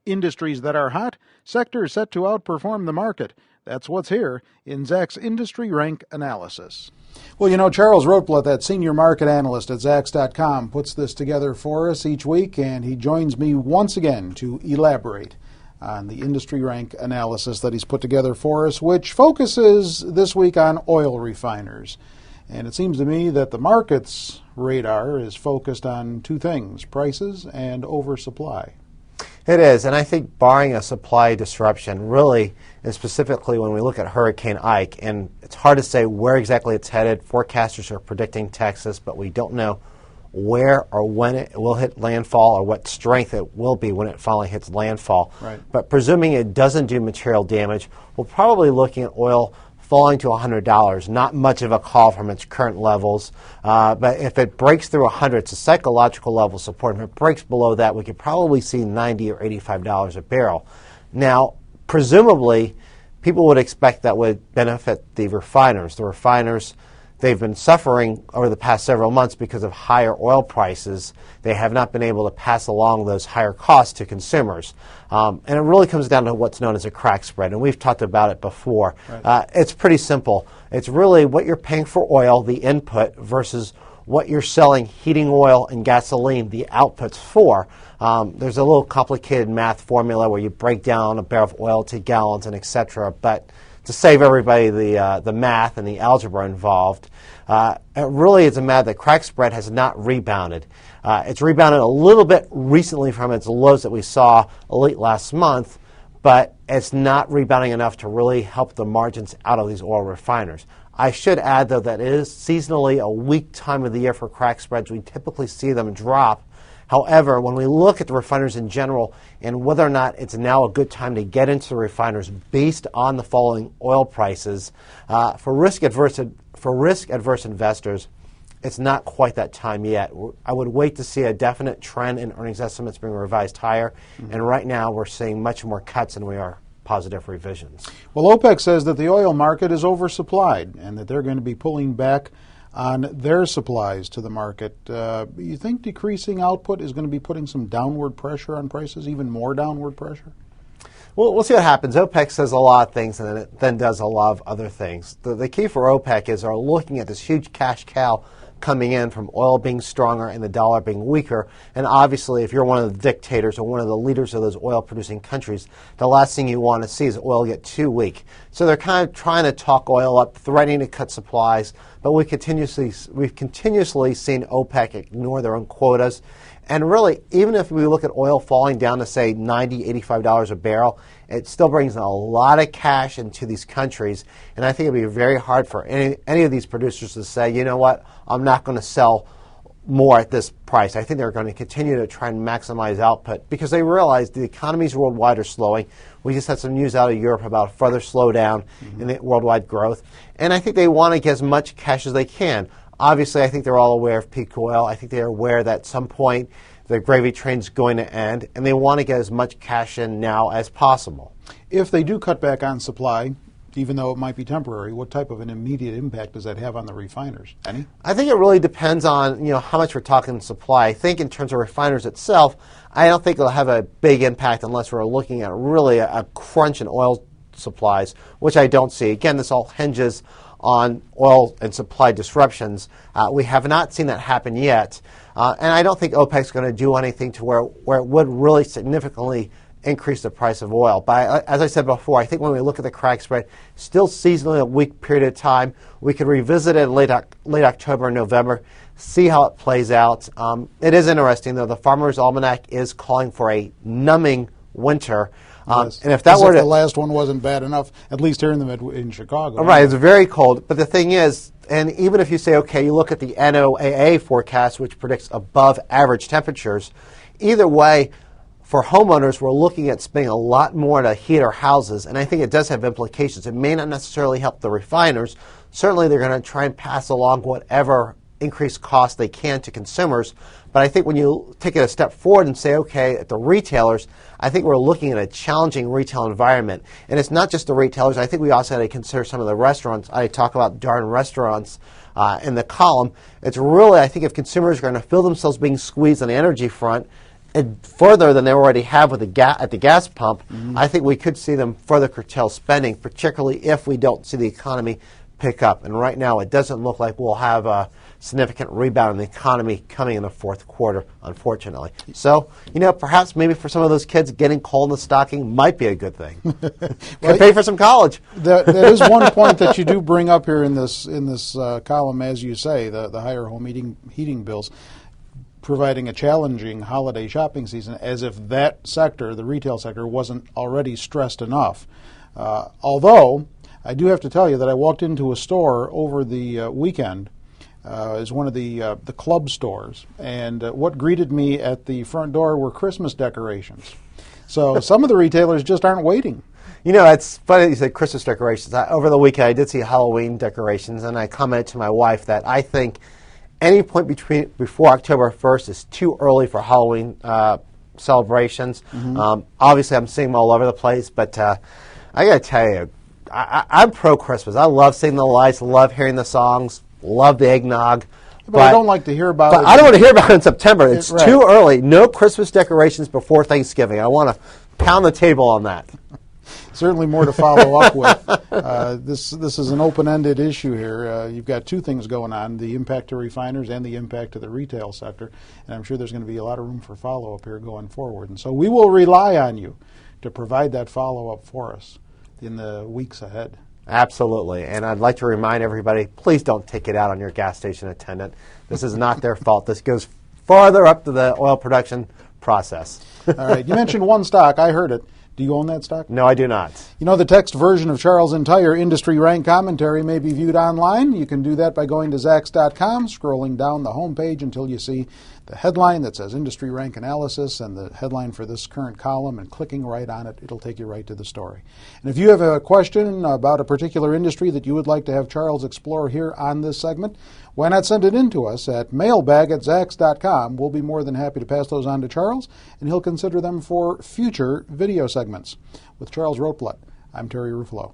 Industries that are hot, sectors set to outperform the market. That's what's here in Zacks Industry Rank Analysis. Well, Charles Rotblatt, that senior market analyst at Zacks.com, puts this together for us each week, and he joins me once again to elaborate on the industry rank analysis that he's put together for us, which focuses this week on oil refiners. And it seems to me that the market's radar is focused on two things, prices and oversupply. It is, and I think barring a supply disruption, really, and specifically when we look at Hurricane Ike, and it's hard to say where exactly it's headed. Forecasters are predicting Texas, but we don't know where or when it will hit landfall or what strength it will be when it finally hits landfall. Right. But presuming it doesn't do material damage, we're probably looking at oil falling to $100, not much of a call from its current levels. But if it breaks through 100, it's a psychological level of support. If it breaks below that, we could probably see $90 or $85 a barrel. Now, presumably, people would expect that would benefit the refiners. The refiners, they've been suffering over the past several months because of higher oil prices. They have not been able to pass along those higher costs to consumers. And it really comes down to what's known as a crack spread, and we've talked about it before. Right. It's pretty simple. It's really what you're paying for oil, the input, versus what you're selling heating oil and gasoline, the outputs for. There's a little complicated math formula where you break down a barrel of oil to gallons and et cetera, but to save everybody the math and the algebra involved, it really is a matter that crack spread has not rebounded. It's rebounded a little bit recently from its lows that we saw late last month, but it's not rebounding enough to really help the margins out of these oil refiners. I should add, though, that it is seasonally a weak time of the year for crack spreads. We typically see them drop. However, when we look at the refiners in general and whether or not it's now a good time to get into the refiners based on the falling oil prices, for risk-adverse investors, it's not quite that time yet. I would wait to see a definite trend in earnings estimates being revised higher, and right now we're seeing much more cuts than we are positive revisions. Well, OPEC says that the oil market is oversupplied and that they're going to be pulling back on their supplies to the market. You think decreasing output is going to be putting some downward pressure on prices, even more downward pressure? Well, we'll see what happens. OPEC says a lot of things and it then does a lot of other things. The key for OPEC is are looking at this huge cash cow coming in from oil being stronger and the dollar being weaker. And obviously, if you're one of the dictators or one of the leaders of those oil-producing countries, the last thing you want to see is oil get too weak. So they're kind of trying to talk oil up, threatening to cut supplies, but we've continuously seen OPEC ignore their own quotas. And really, even if we look at oil falling down to, say, $90, $85 a barrel, it still brings in a lot of cash into these countries. And I think it would be very hard for any of these producers to say, you know what, I'm not going to sell more at this price. I think they're going to continue to try and maximize output because they realize the economies worldwide are slowing. We just had some news out of Europe about a further slowdown in the worldwide growth. And I think they want to get as much cash as they can. Obviously, I think they're all aware of peak oil. I think they're aware that at some point the gravy train's going to end, and they want to get as much cash in now as possible. If they do cut back on supply, even though it might be temporary, what type of an immediate impact does that have on the refiners? Any? I think it really depends on how much we're talking supply. I think in terms of refiners itself, I don't think it'll have a big impact unless we're looking at really a crunch in oil supplies, which I don't see. Again, this all hinges on oil and supply disruptions. We have not seen that happen yet. And I don't think OPEC's going to do anything to where it would really significantly increase the price of oil. But as I said before, I think when we look at the crack spread, still seasonally a weak period of time. We could revisit it in late October and November, see how it plays out. It is interesting, though. The Farmer's Almanac is calling for a numbing winter. Yes. And if that were the last one wasn't bad enough, at least here in Chicago. Right, it's very cold. But the thing is, and even if you say, okay, you look at the NOAA forecast, which predicts above average temperatures, either way, for homeowners, we're looking at spending a lot more to heat our houses, and I think it does have implications. It may not necessarily help the refiners. Certainly, they're going to try and pass along whatever increased costs they can to consumers. But I think when you take it a step forward and say, okay, at the retailers, I think we're looking at a challenging retail environment. And it's not just the retailers. I think we also had to consider some of the restaurants. I talk about darn restaurants in the column. It's really, I think if consumers are going to feel themselves being squeezed on the energy front, and further than they already have with at the gas pump, I think we could see them further curtail spending, particularly if we don't see the economy pick up. And right now, it doesn't look like we'll have a significant rebound in the economy coming in the fourth quarter, unfortunately. So, perhaps maybe for some of those kids, getting coal in the stocking might be a good thing. Could pay for some college. That is one point that you do bring up here in this column, as you say, the higher home heating bills, providing a challenging holiday shopping season, as if that sector, the retail sector, wasn't already stressed enough. Although, I do have to tell you that I walked into a store over the weekend, as one of the club stores, and what greeted me at the front door were Christmas decorations. So some of the retailers just aren't waiting. It's funny that you said Christmas decorations. Over the weekend, I did see Halloween decorations, and I commented to my wife that I think any point before October 1st is too early for Halloween celebrations. Obviously, I'm seeing them all over the place, but I got to tell you, I'm pro-Christmas. I love seeing the lights, love hearing the songs, love the eggnog. But I don't like to hear about it. I don't want to hear about it in September. It's too early. No Christmas decorations before Thanksgiving. I want to pound the table on that. Certainly more to follow up with. This is an open-ended issue here. You've got two things going on, the impact to refiners and the impact to the retail sector. And I'm sure there's going to be a lot of room for follow-up here going forward. And so we will rely on you to provide that follow-up for us in the weeks ahead. Absolutely. And I'd like to remind everybody, please don't take it out on your gas station attendant. This is not their fault. This goes farther up to the oil production process. All right. You mentioned one stock. I heard it. Do you own that stock? No, I do not. The text version of Charles' entire industry rank commentary may be viewed online. You can do that by going to Zacks.com, scrolling down the homepage until you see the headline that says Industry Rank Analysis and the headline for this current column, and clicking right on it, it'll take you right to the story. And if you have a question about a particular industry that you would like to have Charles explore here on this segment, why not send it in to us at mailbag@Zacks.com. We'll be more than happy to pass those on to Charles, and he'll consider them for future video segments. With Charles Rotblatt, I'm Terry Ruffalo.